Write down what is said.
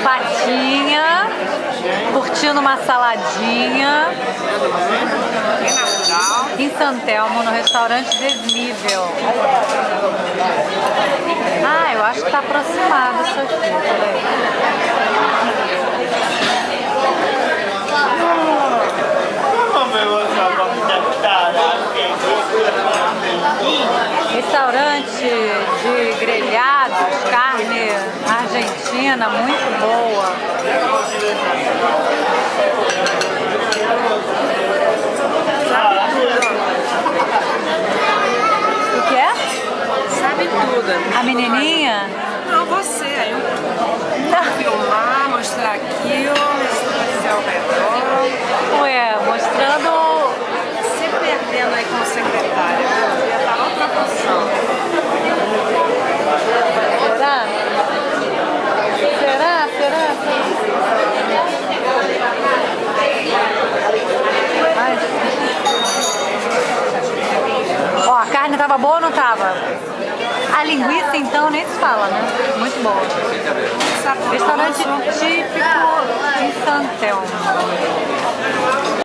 Patinha, curtindo uma saladinha. Bem natural. Em Santelmo, no restaurante Desnível. Ah, eu acho que tá aproximado isso aqui, peraí. Restaurante de grelhados, carne argentina, muito boa. O que é? Sabe tudo. A menininha? Não, você. Aí eu filmar, mostrar aquilo, fazer ao redor. Ué, mostrando... Se perdendo aí como secretária, viu? Já tá outra função. Será? Será? Ai. Ó, a carne tava boa ou não tava? A linguiça, então, nem se fala, né? Muito boa. Restaurante típico em Santelmo.